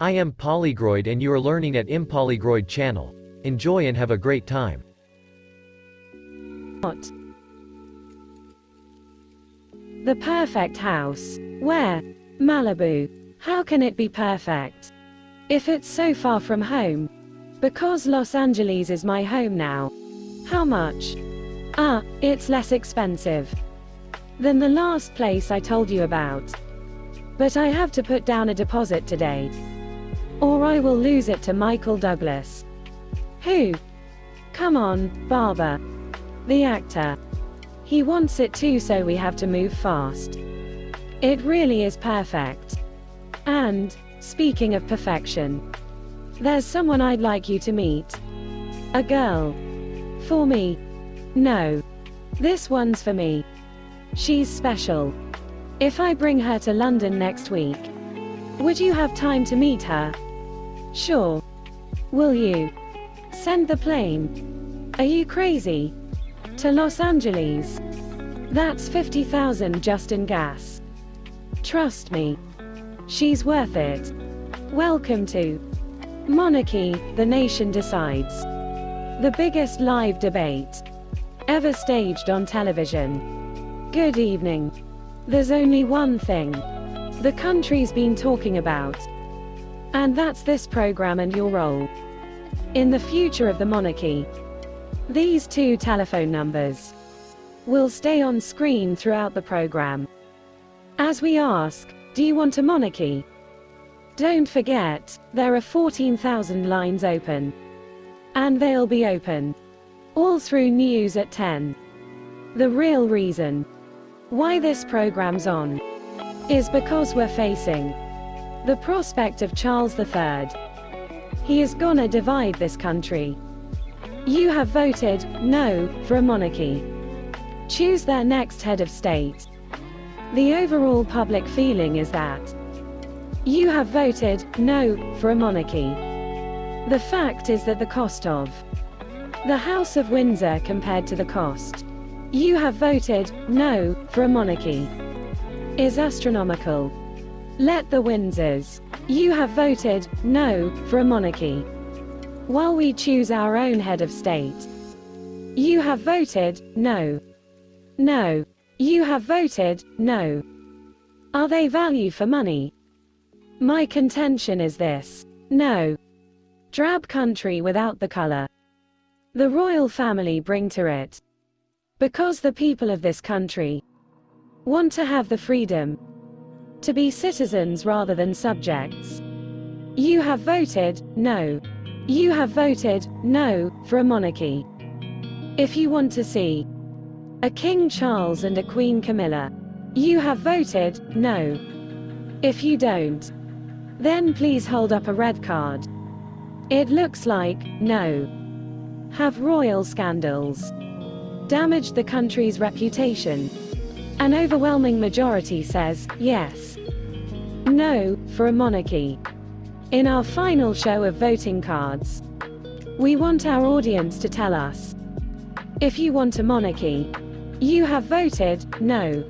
I am Polygroid and you are learning at impolygroid channel. Enjoy and have a great time. What? The perfect house. Where? Malibu. How can it be perfect? If it's so far from home. Because Los Angeles is my home now. How much? It's less expensive than the last place I told you about. But I have to put down a deposit today, or I will lose it to Michael Douglas. Who? Come on, Barber. The actor. He wants it too, so we have to move fast. It really is perfect. And, speaking of perfection, there's someone I'd like you to meet. A girl. For me. No. This one's for me. She's special. If I bring her to London next week, would you have time to meet her? Sure. Will you send the plane? Are you crazy? To Los Angeles? That's 50,000 just in gas. Trust me. She's worth it. Welcome to Monarchy, the Nation Decides. The biggest live debate ever staged on television. Good evening. There's only one thing the country's been talking about, and that's this program and your role in the future of the monarchy. These two telephone numbers will stay on screen throughout the program. As we ask, do you want a monarchy? Don't forget, there are 14,000 lines open. And they'll be open all through news at 10. The real reason why this program's on is because we're facing the prospect of Charles III. He is gonna divide this country. You have voted no for a monarchy. Choose their next head of state. The overall public feeling is that you have voted no for a monarchy. The fact is that the cost of the House of Windsor compared to the cost you have voted no for a monarchy is astronomical. Let the Windsors. You have voted no for a monarchy, while we choose our own head of state. You have voted no. No. You have voted no. Are they value for money? My contention is this. No. Drab country without the color the royal family bring to it. Because the people of this country want to have the freedom to be citizens rather than subjects. You have voted no. You have voted no for a monarchy. If you want to see a King Charles and a Queen Camilla, you have voted no. If you don't, then please hold up a red card. It looks like no. Have royal scandals damaged the country's reputation? An overwhelming majority says yes. No for a monarchy. In our final show of voting cards, we want our audience to tell us if you want a monarchy. You have voted no.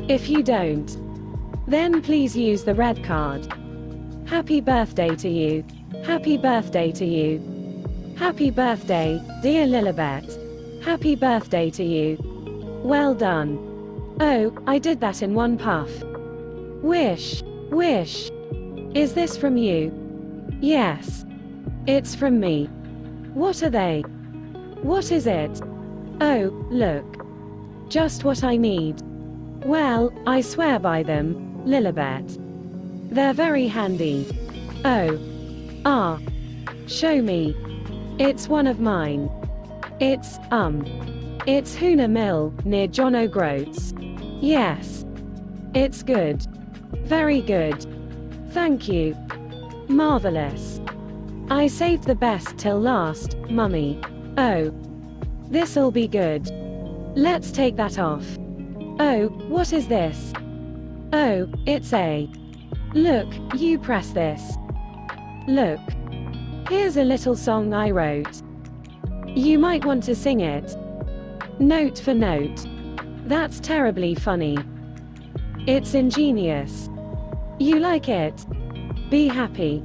If you don't, then please use the red card. Happy birthday to you. Happy birthday to you. Happy birthday, dear Lilibet. Happy birthday to you. Well done. Oh, I did that in one puff. Wish. Wish. Is this from you? Yes. It's from me. What are they? What is it? Oh, look. Just what I need. Well, I swear by them, Lilibet. They're very handy. Oh. Show me. It's one of mine. It's Hoona Mill, near John O'Groats. Yes. It's good. Very good. Thank you. Marvelous. I saved the best till last, Mummy. Oh. This'll be good. Let's take that off. Oh, what is this? Oh, it's a... Look, you press this. Look. Here's a little song I wrote. You might want to sing it. Note for note. That's terribly funny. It's ingenious. You like it? Be happy.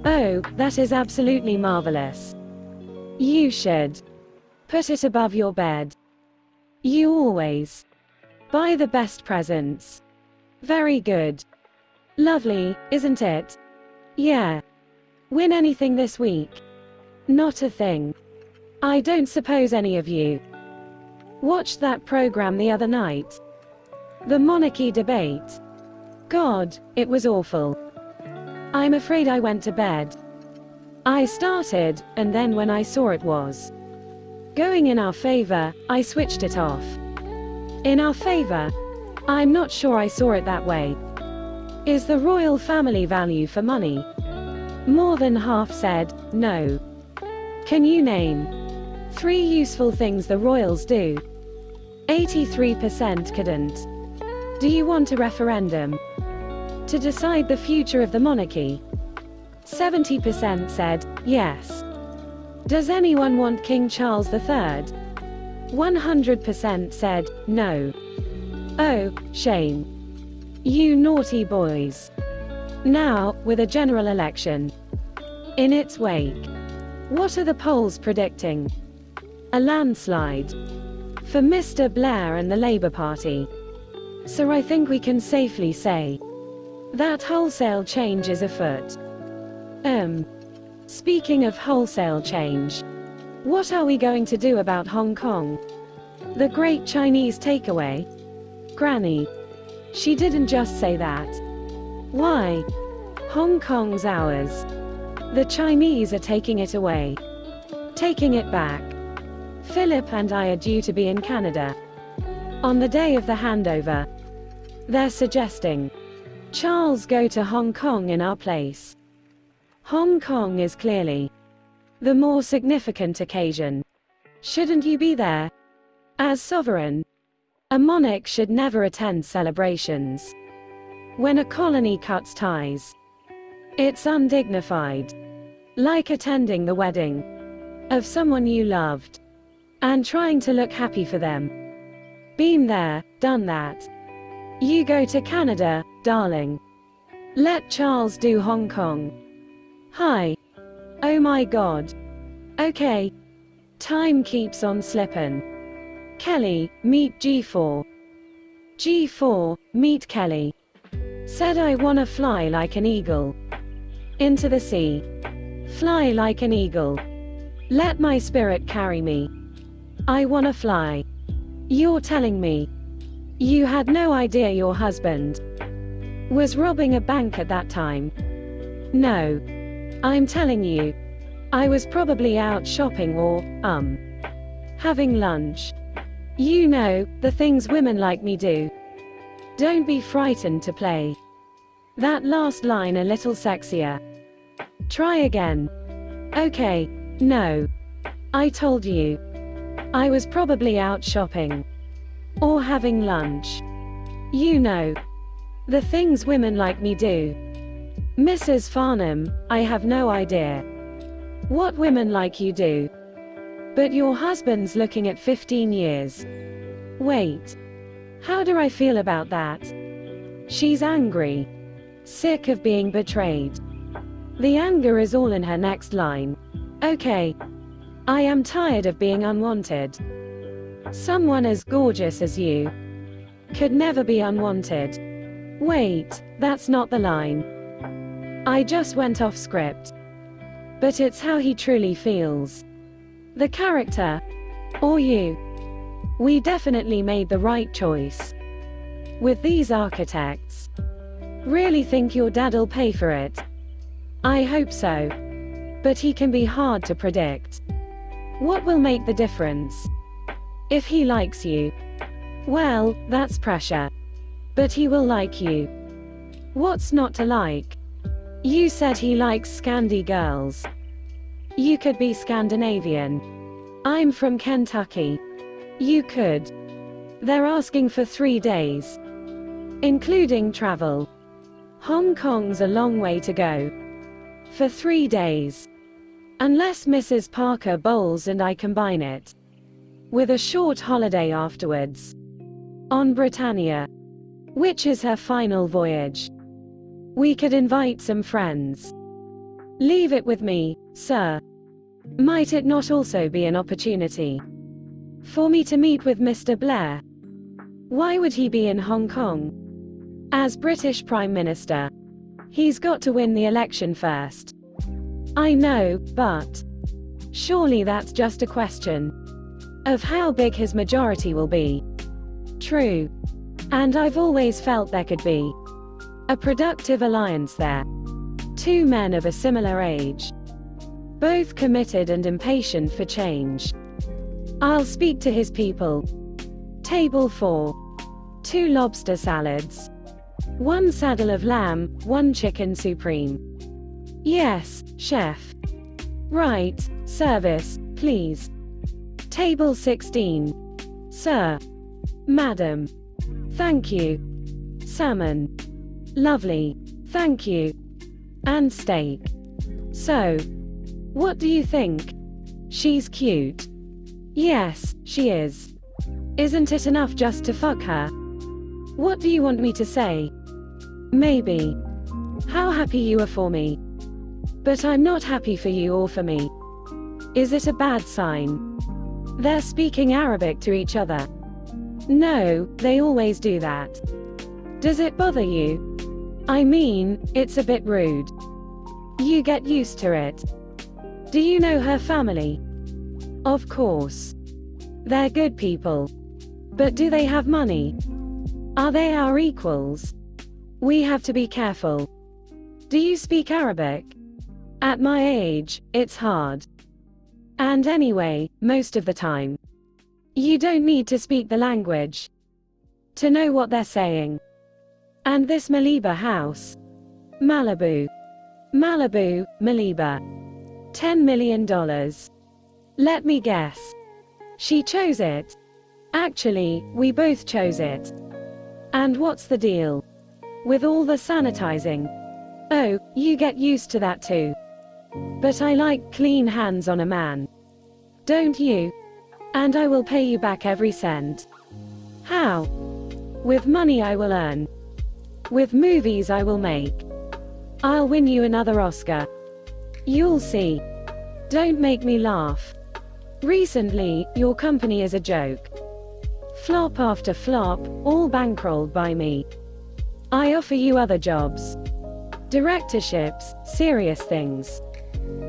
Oh, that is absolutely marvelous. You should put it above your bed. You always buy the best presents. Very good. Lovely, isn't it? Yeah. Win anything this week? Not a thing. I don't suppose any of you watched that program the other night. The monarchy debate. God, it was awful. I'm afraid I went to bed. I started, and then when I saw it was going in our favor, I switched it off. In our favor? I'm not sure I saw it that way. Is the royal family value for money? More than half said, no. Can you name 3 useful things the royals do? 83% couldn't. Do you want a referendum to decide the future of the monarchy? 70% said, yes. Does anyone want King Charles III? 100% said, no. Oh, shame. You naughty boys. Now, with a general election in its wake, what are the polls predicting? A landslide for Mr. Blair and the Labour Party. So I think we can safely say that wholesale change is afoot. Speaking of wholesale change, what are we going to do about Hong Kong? The great Chinese takeaway? Granny. She didn't just say that. Why? Hong Kong's ours. The Chinese are taking it away. Taking it back. Philip and I are due to be in Canada on the day of the handover. They're suggesting Charles go to Hong Kong in our place. Hong Kong is clearly the more significant occasion. Shouldn't you be there? As sovereign, a monarch should never attend celebrations when a colony cuts ties. It's undignified. Like attending the wedding of someone you loved and trying to look happy for them. Been there, done that. You go to Canada, darling. Let Charles do Hong Kong. Hi. Oh my God. Okay. Time keeps on slippin'. Kelly, meet G4. G4, meet Kelly. Said I wanna fly like an eagle. Into the sea. Fly like an eagle. Let my spirit carry me. I wanna fly. You're telling me you had no idea your husband was robbing a bank at that time? No. I'm telling you, I was probably out shopping or, having lunch. You know, the things women like me do. Don't be frightened to play that last line a little sexier. Try again. Okay. No. I told you. I was probably out shopping. Or having lunch. You know. The things women like me do. Mrs. Farnham, I have no idea what women like you do. But your husband's looking at 15 years. Wait. How do I feel about that? She's angry. Sick of being betrayed. The anger is all in her next line. Okay. I am tired of being unwanted. Someone as gorgeous as you could never be unwanted. Wait, that's not the line. I just went off script. But it's how he truly feels. The character. Or you. We definitely made the right choice with these architects. Really think your dad'll pay for it? I hope so. But he can be hard to predict. What will make the difference? If he likes you. Well, that's pressure. But he will like you. What's not to like? You said he likes Scandi girls. You could be Scandinavian. I'm from Kentucky. You could. They're asking for 3 days. Including travel. Hong Kong's a long way to go. For 3 days. Unless Mrs. Parker bowls and I combine it with a short holiday afterwards. On Britannia. Which is her final voyage. We could invite some friends. Leave it with me, sir. Might it not also be an opportunity for me to meet with Mr. Blair? Why would he be in Hong Kong? As British Prime Minister, he's got to win the election first. I know, but surely that's just a question of how big his majority will be. True. And I've always felt there could be a productive alliance there. Two men of a similar age, both committed and impatient for change. I'll speak to his people. Table 4. 2 lobster salads. 1 saddle of lamb, 1 chicken supreme. Yes, chef. Right, service, please. Table 16. Sir. Madam. Thank you. Salmon. Lovely. Thank you. And steak. So, what do you think? She's cute. Yes, she is. Isn't it enough just to fuck her? What do you want me to say? Maybe. How happy you are for me. But I'm not happy for you or for me. Is it a bad sign? They're speaking Arabic to each other. No, they always do that. Does it bother you? I mean, it's a bit rude. You get used to it. Do you know her family? Of course. They're good people. But do they have money? Are they our equals? We have to be careful. Do you speak Arabic? At my age, it's hard. And anyway, most of the time, you don't need to speak the language to know what they're saying. And this Malibu house? Malibu. Malibu, Malibu. $10 million. Let me guess. She chose it. Actually, we both chose it. And what's the deal with all the sanitizing? Oh, you get used to that too. But I like clean hands on a man. Don't you? And I will pay you back every cent. How? With money I will earn. With movies I will make. I'll win you another Oscar. You'll see. Don't make me laugh. Recently, your company is a joke. Flop after flop, all bankrolled by me. I offer you other jobs. Directorships, serious things.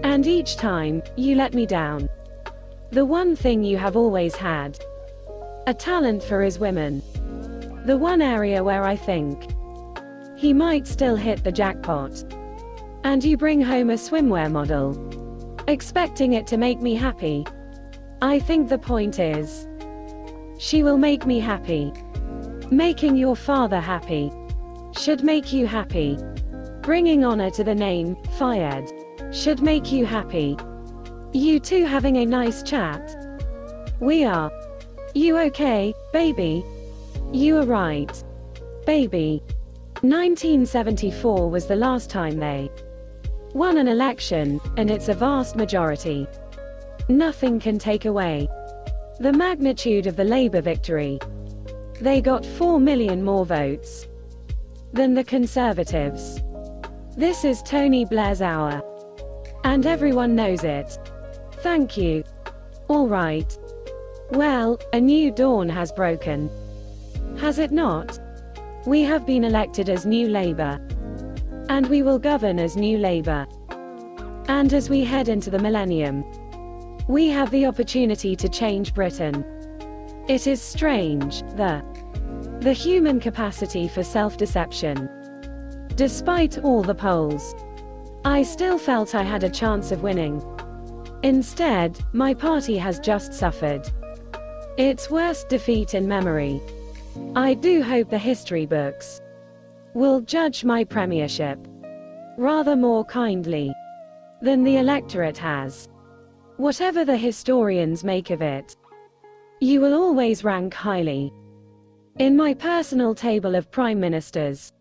And each time, you let me down. The one thing you have always had. A talent for is women. The one area where I think he might still hit the jackpot. And you bring home a swimwear model, expecting it to make me happy. I think the point is, she will make me happy. Making your father happy should make you happy. Bringing honor to the name, Fayed, should make you happy. You two having a nice chat? We are. You okay, baby? You are right. Baby. 1974 was the last time they won an election, and it's a vast majority. Nothing can take away the magnitude of the Labour victory. They got 4 million more votes than the Conservatives. This is Tony Blair's hour. And everyone knows it. Thank you. All right. Well, a new dawn has broken. Has it not? We have been elected as New Labour. And we will govern as New Labour. And as we head into the millennium, we have the opportunity to change Britain. It is strange, the human capacity for self-deception. Despite all the polls, I still felt I had a chance of winning. Instead, my party has just suffered its worst defeat in memory. I do hope the history books will judge my premiership rather more kindly than the electorate has. Whatever the historians make of it, you will always rank highly in my personal table of prime ministers.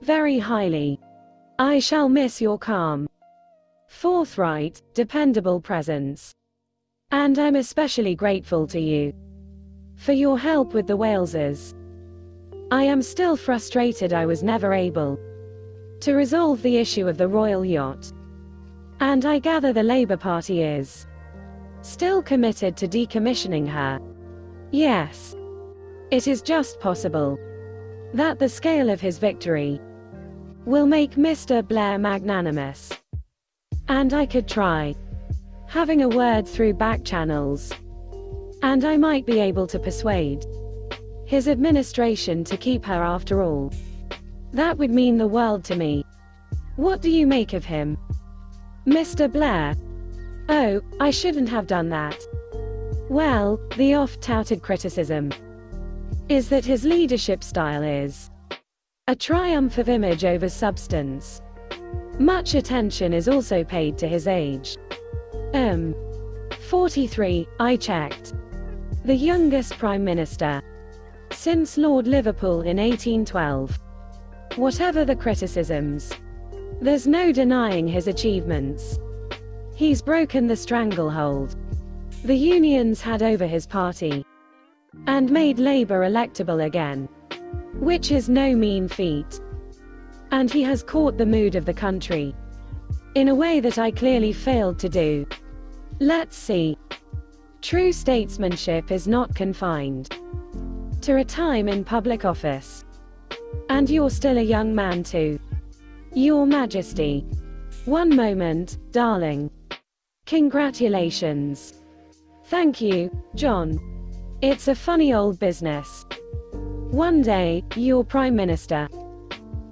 Very highly. I shall miss your calm, forthright, dependable presence. And I'm especially grateful to you for your help with the Walesers. I am still frustrated I was never able to resolve the issue of the royal yacht. And I gather the Labour Party is still committed to decommissioning her. Yes. It is just possible that the scale of his victory will make Mr. Blair magnanimous. And I could try having a word through back channels, and I might be able to persuade his administration to keep her after all. That would mean the world to me. What do you make of him, Mr. Blair? Oh, I shouldn't have done that. Well, the oft-touted criticism is that his leadership style is a triumph of image over substance. Much attention is also paid to his age. 43, I checked. The youngest Prime Minister since Lord Liverpool in 1812. Whatever the criticisms, there's no denying his achievements. He's broken the stranglehold the unions had over his party, and made Labour electable again, which is no mean feat. And he has caught the mood of the country in a way that I clearly failed to do. Let's see. True statesmanship is not confined to a time in public office. And you're still a young man too. Your Majesty. One moment, darling. Congratulations. Thank you, John. It's a funny old business. One day, you're Prime Minister.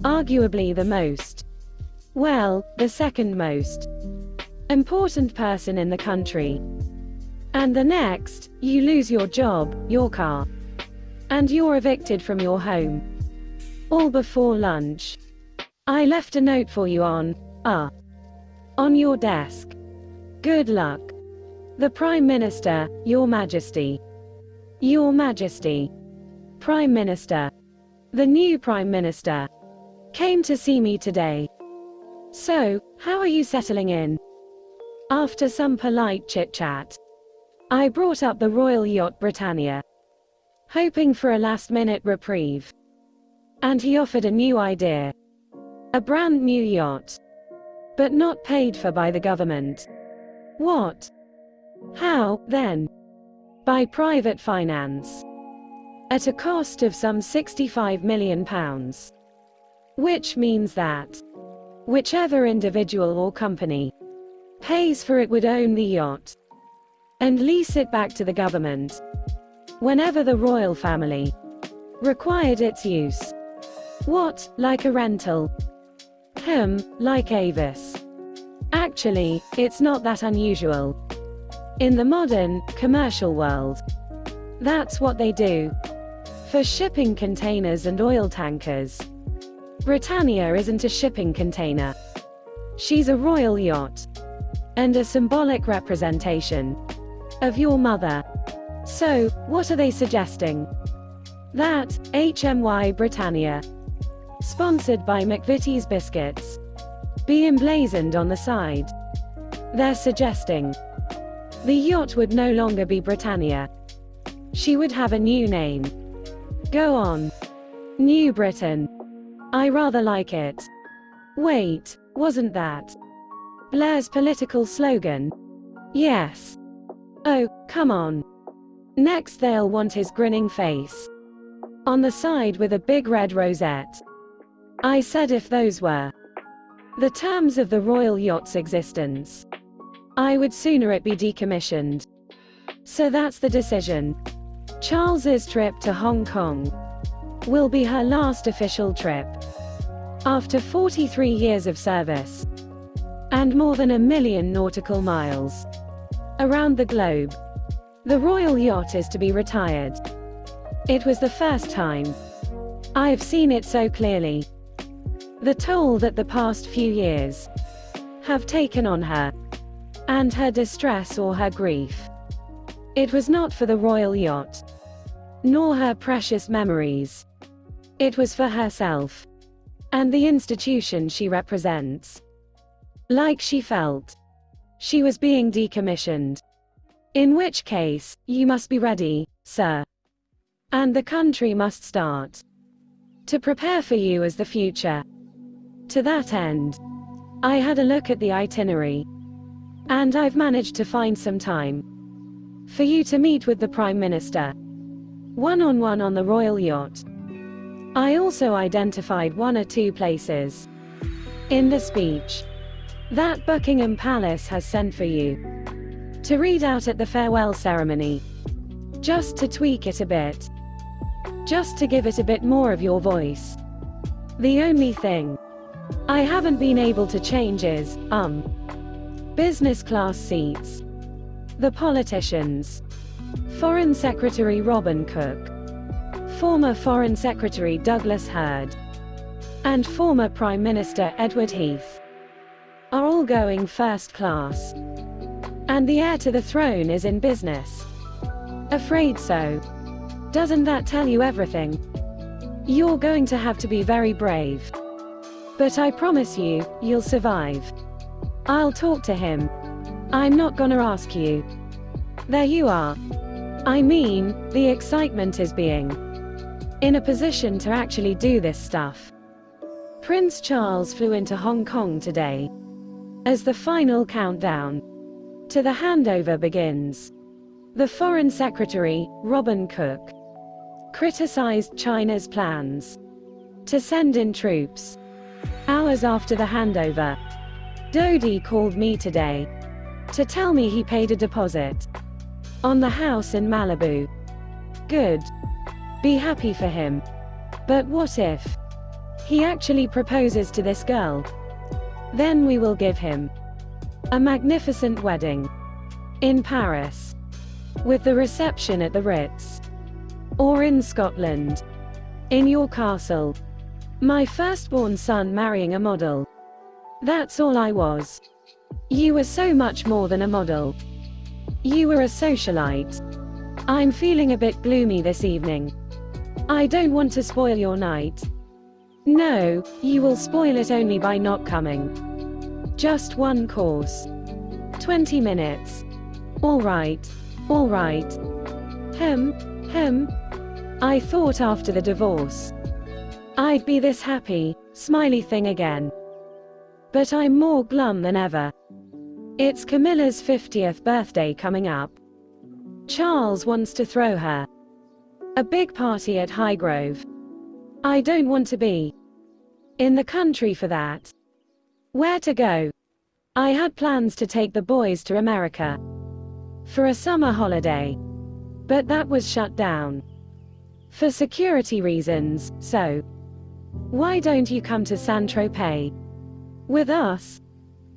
Arguably the most, well, the second most important person in the country. And the next, you lose your job, your car, and you're evicted from your home. All before lunch. I left a note for you on your desk. Good luck. The Prime Minister, Your Majesty. Your Majesty. Prime Minister. The new Prime Minister came to see me today. So, how are you settling in? After some polite chit-chat, I brought up the royal yacht Britannia, hoping for a last-minute reprieve. And he offered a new idea. A brand new yacht. But not paid for by the government. What? How, then? By private finance. At a cost of some £65 million. Which means that whichever individual or company pays for it would own the yacht and lease it back to the government whenever the royal family required its use. What, like a rental? Like Avis. Actually, it's not that unusual. In the modern, commercial world, that's what they do. For shipping containers and oil tankers. Britannia isn't a shipping container. She's a royal yacht. And a symbolic representation of your mother. So, what are they suggesting? That, HMY Britannia, sponsored by McVitie's Biscuits, be emblazoned on the side. They're suggesting the yacht would no longer be Britannia. She would have a new name. Go on. New Britain. I rather like it. Wait, wasn't that Blair's political slogan? Yes. Oh, come on. Next they'll want his grinning face on the side with a big red rosette. I said if those were the terms of the royal yacht's existence, I would sooner it be decommissioned. So that's the decision. Charles's trip to Hong Kong will be her last official trip. After 43 years of service and more than 1 million nautical miles around the globe, the royal yacht is to be retired. It was the first time I've seen it so clearly. The toll that the past few years have taken on her, and her distress or her grief. It was not for the royal yacht, nor her precious memories. It was for herself, and the institution she represents. Like she felt she was being decommissioned. In which case, you must be ready, sir. And the country must start to prepare for you as the future. To that end, I had a look at the itinerary. And I've managed to find some time for you to meet with the Prime Minister, one-on-one on the royal yacht. I also identified 1 or 2 places in the speech that Buckingham Palace has sent for you to read out at the farewell ceremony, just to tweak it a bit, just to give it a bit more of your voice. The only thing I haven't been able to change is, business class seats. The politicians. Foreign Secretary Robin Cook, former Foreign Secretary Douglas Hurd, and former Prime Minister Edward Heath are all going first class. And the heir to the throne is in business. Afraid so. Doesn't that tell you everything? You're going to have to be very brave. But I promise you, you'll survive. I'll talk to him. I'm not gonna ask you. There you are. I mean, the excitement is being in a position to actually do this stuff. Prince Charles flew into Hong Kong today as the final countdown to the handover begins. The Foreign Secretary, Robin Cook, criticized China's plans to send in troops. Hours after the handover, Dodi called me today to tell me he paid a deposit on the house in Malibu. Good. Be happy for him. But what if he actually proposes to this girl? Then we will give him a magnificent wedding in Paris, with the reception at the Ritz, or in Scotland, in your castle. My firstborn son marrying a model. That's all I was. You were so much more than a model. You were a socialite. I'm feeling a bit gloomy this evening. I don't want to spoil your night. No, you will spoil it only by not coming. Just one course. 20 minutes. All right. All right. I thought after the divorce I'd be this happy, smiley thing again. But I'm more glum than ever. It's Camilla's 50th birthday coming up. Charles wants to throw her a big party at Highgrove. I don't want to be in the country for that. Where to go? I had plans to take the boys to America for a summer holiday, but that was shut down for security reasons, so why don't you come to Saint-Tropez with us?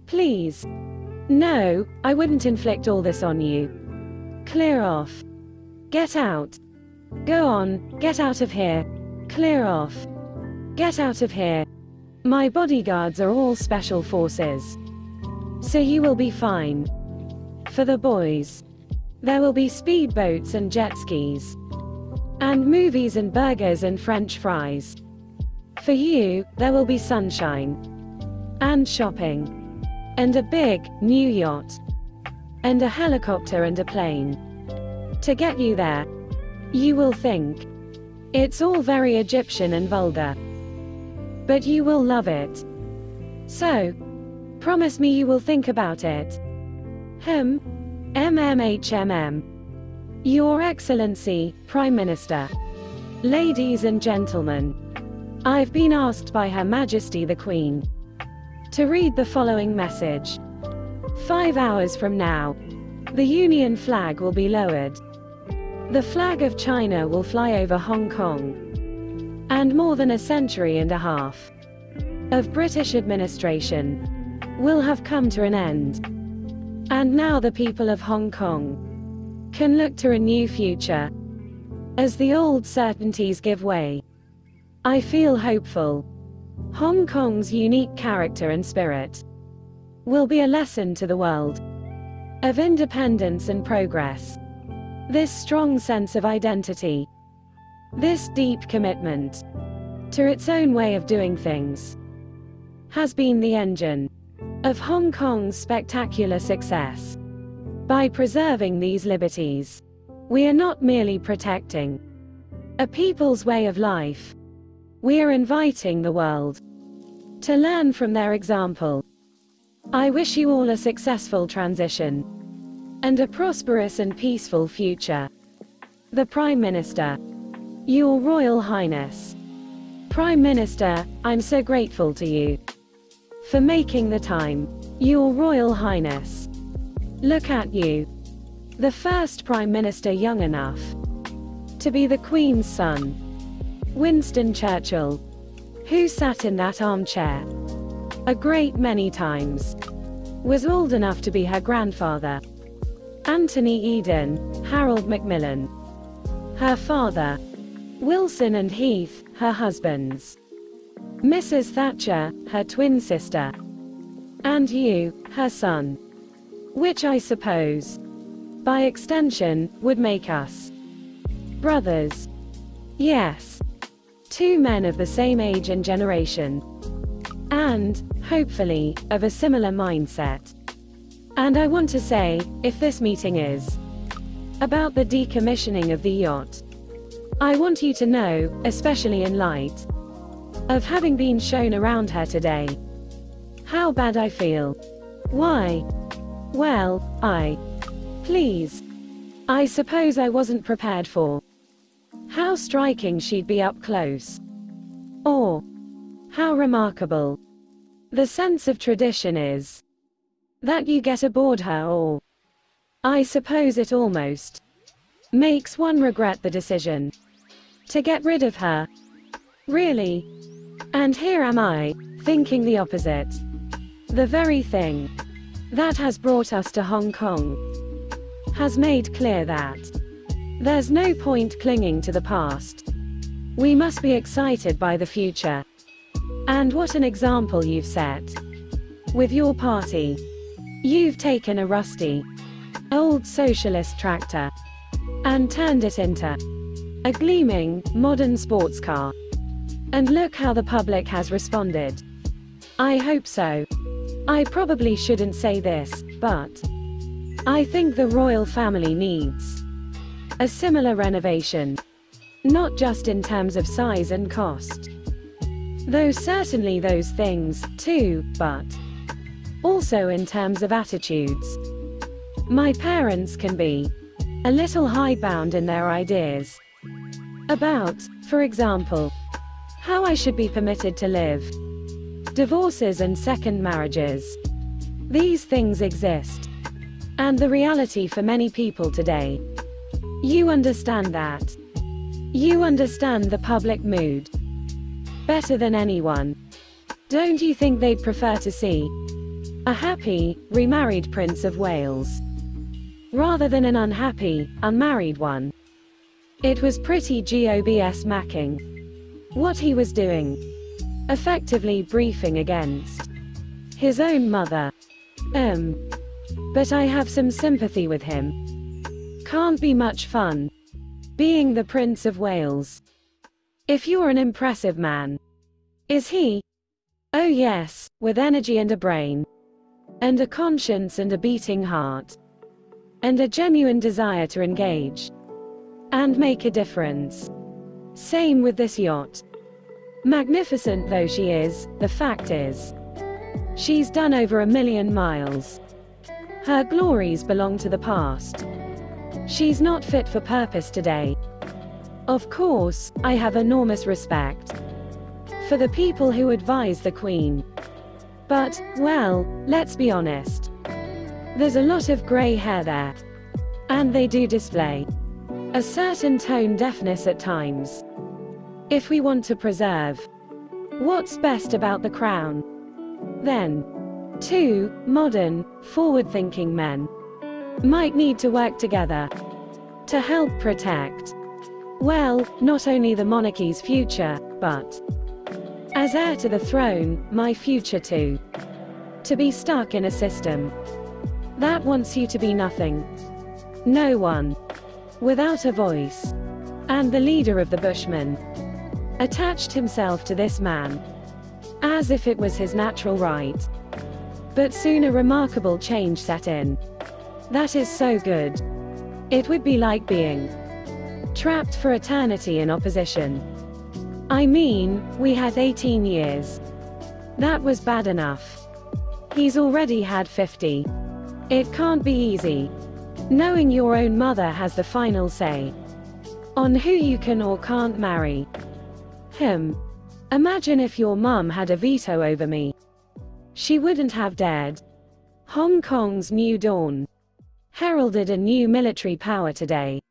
Please. No, I wouldn't inflict all this on you. Clear off. Get out. Go on, get out of here. Clear off. Get out of here. My bodyguards are all special forces. So you will be fine. For the boys, there will be speedboats and jet skis, and movies and burgers and French fries. For you, there will be sunshine, and shopping, and a big, new yacht, and a helicopter and a plane to get you there. You will think it's all very Egyptian and vulgar, but you will love it. So, promise me you will think about it. Your Excellency, Prime Minister. Ladies and gentlemen, I've been asked by Her Majesty the Queen to read the following message. 5 hours from now, the Union flag will be lowered. The flag of China will fly over Hong Kong. And more than a century and a half of British administration will have come to an end. And now the people of Hong Kong can look to a new future as the old certainties give way. I feel hopeful. Hong Kong's unique character and spirit will be a lesson to the world of independence and progress. This strong sense of identity, this deep commitment to its own way of doing things, has been the engine of Hong Kong's spectacular success. By preserving these liberties, we are not merely protecting a people's way of life, we are inviting the world to learn from their example. I wish you all a successful transition and a prosperous and peaceful future. The Prime Minister. Your Royal Highness. Prime Minister, I'm so grateful to you for making the time. Your Royal Highness. Look at you. The first Prime Minister young enough to be the Queen's son. Winston Churchill, who sat in that armchair a great many times, was old enough to be her grandfather. Anthony Eden, Harold Macmillan, her father. Wilson and Heath, her husbands. Mrs. Thatcher, her twin sister. And you, her son. Which I suppose, by extension, would make us brothers. Yes. Two men of the same age and generation. And, hopefully, of a similar mindset. And I want to say, if this meeting is about the decommissioning of the yacht, I want you to know, especially in light of having been shown around her today, how bad I feel. Why? Well, please. I suppose I wasn't prepared for how striking she'd be up close. Or how remarkable the sense of tradition is that you get aboard her, or I suppose it almost makes one regret the decision to get rid of her. Really? And here am I, thinking the opposite. The very thing that has brought us to Hong Kong has made clear that there's no point clinging to the past. We must be excited by the future. And what an example you've set with your party. You've taken a rusty, old socialist tractor and turned it into a gleaming, modern sports car. And look how the public has responded. I hope so. I probably shouldn't say this, but I think the royal family needs a similar renovation. Not just in terms of size and cost, though certainly those things, too, but also in terms of attitudes. My parents can be a little hidebound in their ideas about, for example, how I should be permitted to live. Divorces and second marriages. These things exist. And the reality for many people today. You understand that. You understand the public mood better than anyone. Don't you think they'd prefer to see a happy, remarried Prince of Wales rather than an unhappy, unmarried one? It was pretty gobsmacking what he was doing. Effectively briefing against his own mother. But I have some sympathy with him. Can't be much fun being the Prince of Wales. If you're an impressive man. Is he? Oh yes, with energy and a brain. And a conscience and a beating heart. And a genuine desire to engage and make a difference. Same with this yacht. Magnificent though she is, the fact is, she's done over 1 million miles. Her glories belong to the past. She's not fit for purpose today. Of course, I have enormous respect for the people who advise the Queen. But, well, let's be honest. There's a lot of grey hair there. And they do display a certain tone deafness at times. If we want to preserve what's best about the crown, then two modern, forward-thinking men might need to work together to help protect, well, not only the monarchy's future, but as heir to the throne, my future too. To be stuck in a system that wants you to be nothing, no one, without a voice. And the leader of the Bushmen attached himself to this man as if it was his natural right. But soon a remarkable change set in. That is so good. It would be like being trapped for eternity in opposition. I mean, we had 18 years. That was bad enough. He's already had 50. It can't be easy. Knowing your own mother has the final say on who you can or can't marry. Imagine if your mum had a veto over me. She wouldn't have dared. Hong Kong's new dawn heralded a new military power today.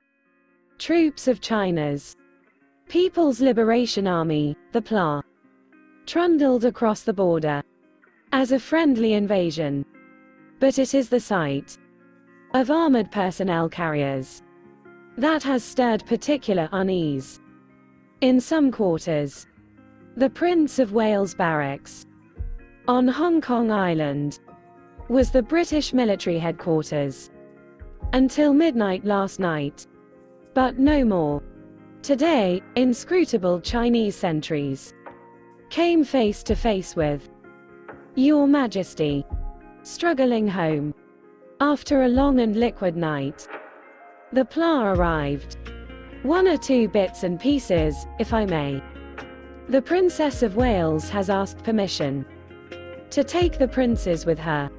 Troops of China's People's Liberation Army, the PLA, trundled across the border as a friendly invasion. But it is the sight of armored personnel carriers that has stirred particular unease. In some quarters, the Prince of Wales Barracks on Hong Kong Island was the British military headquarters until midnight last night. But no more. Today, inscrutable Chinese sentries came face to face with Your Majesty, struggling home after a long and liquid night. The PLA arrived. One or two bits and pieces, if I may. The Princess of Wales has asked permission to take the princes with her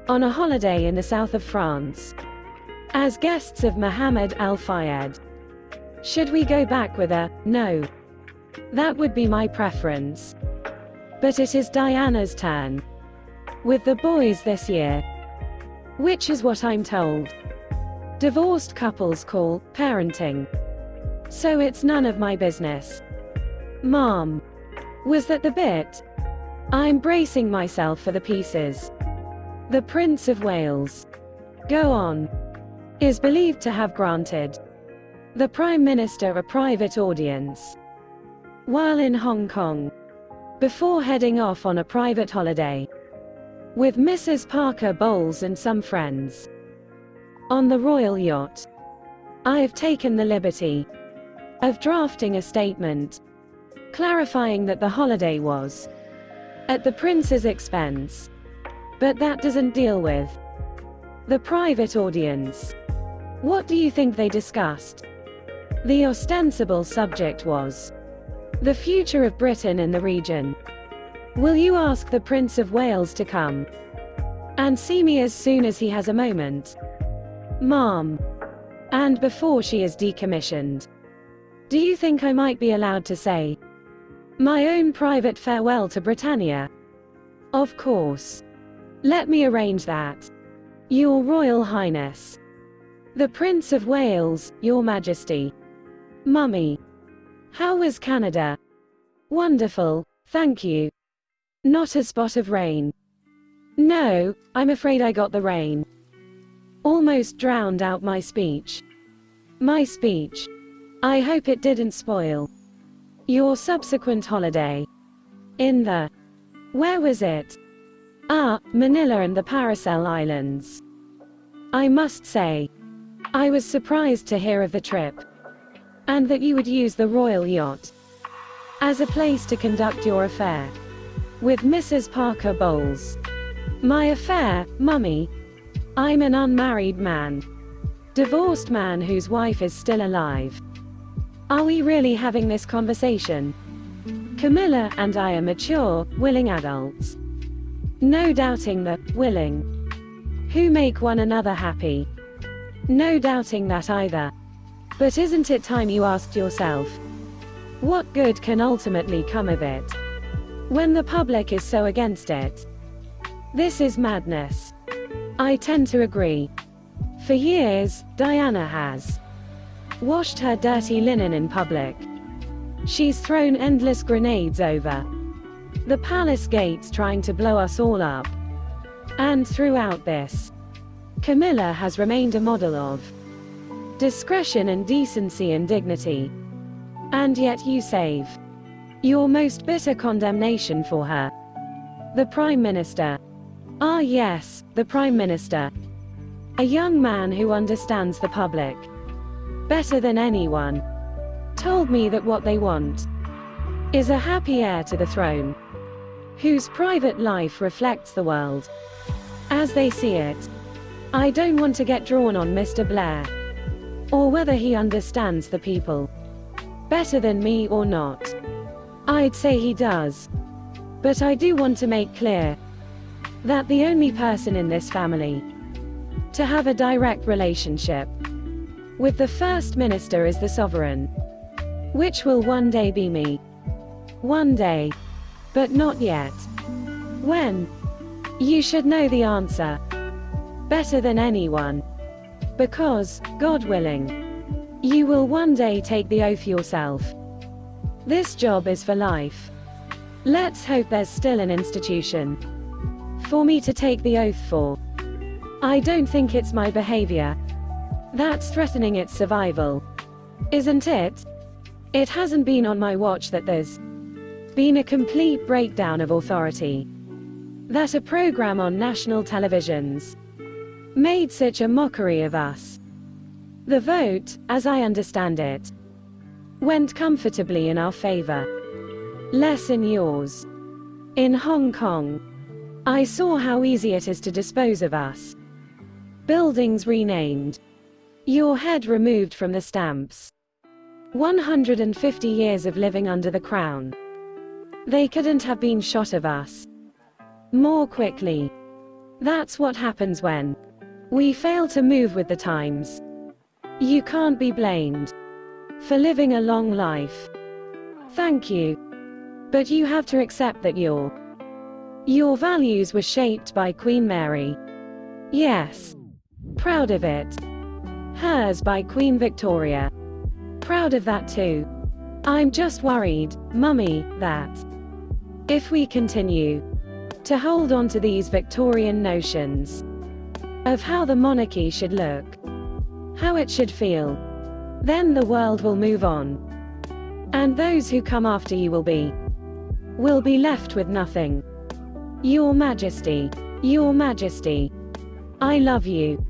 on a holiday in the south of France as guests of Mohammed Al Fayed. Should we go back with her? No. That would be my preference. But it is Diana's turn with the boys this year, which is what I'm told divorced couples call parenting. So it's none of my business. Mom, was that the bit? I'm bracing myself for the pieces. The Prince of Wales, go on, is believed to have granted the Prime Minister a private audience while in Hong Kong, before heading off on a private holiday with Mrs. Parker Bowles and some friends on the royal yacht. I have taken the liberty of drafting a statement clarifying that the holiday was at the prince's expense, but that doesn't deal with the private audience. What do you think they discussed? The ostensible subject was the future of Britain in the region. Will you ask the Prince of Wales to come and see me as soon as he has a moment? Mom. And before she is decommissioned. Do you think I might be allowed to say my own private farewell to Britannia? Of course. Let me arrange that. Your Royal Highness. The Prince of Wales, Your Majesty. Mummy. How was Canada? Wonderful, thank you. Not a spot of rain. No, I'm afraid I got the rain. Almost drowned out my speech. My speech. I hope it didn't spoil your subsequent holiday. In the... Where was it? Ah, Manila and the Paracel Islands. I must say, I was surprised to hear of the trip, and that you would use the royal yacht as a place to conduct your affair with Mrs. Parker Bowles. My affair, Mummy? I'm an unmarried man. Divorced man whose wife is still alive. Are we really having this conversation? Camilla and I are mature, willing adults. No doubting the willing who make one another happy. No doubting that either. But isn't it time you asked yourself, what good can ultimately come of it when the public is so against it? This is madness. I tend to agree. For years, Diana has washed her dirty linen in public. She's thrown endless grenades over the palace gates trying to blow us all up. And throughout this, Camilla has remained a model of discretion and decency and dignity. And yet you save your most bitter condemnation for her. The Prime Minister. Ah yes, the Prime Minister. A young man who understands the public better than anyone. Told me that what they want is a happy heir to the throne, whose private life reflects the world as they see it. I don't want to get drawn on Mr. Blair, or whether he understands the people better than me or not. I'd say he does. But I do want to make clear that the only person in this family to have a direct relationship with the First Minister is the sovereign, which will one day be me. One day. But not yet. When? You should know the answer better than anyone. Because, God willing, you will one day take the oath yourself. This job is for life. Let's hope there's still an institution for me to take the oath for. I don't think it's my behavior that's threatening its survival. Isn't it? It hasn't been on my watch that there's been a complete breakdown of authority. That a program on national televisions made such a mockery of us. The vote, as I understand it, went comfortably in our favor. Less in yours. In Hong Kong, I saw how easy it is to dispose of us. Buildings renamed. Your head removed from the stamps. 150 years of living under the crown. They couldn't have been shot of us more quickly. That's what happens when we fail to move with the times. You can't be blamed for living a long life. Thank you. But you have to accept that your values were shaped by Queen Mary. Yes. Proud of it. Hers by Queen Victoria. Proud of that too. I'm just worried, Mummy, that if we continue to hold on to these Victorian notions of how the monarchy should look, how it should feel, then the world will move on. And those who come after you will be left with nothing. Your Majesty, I love you.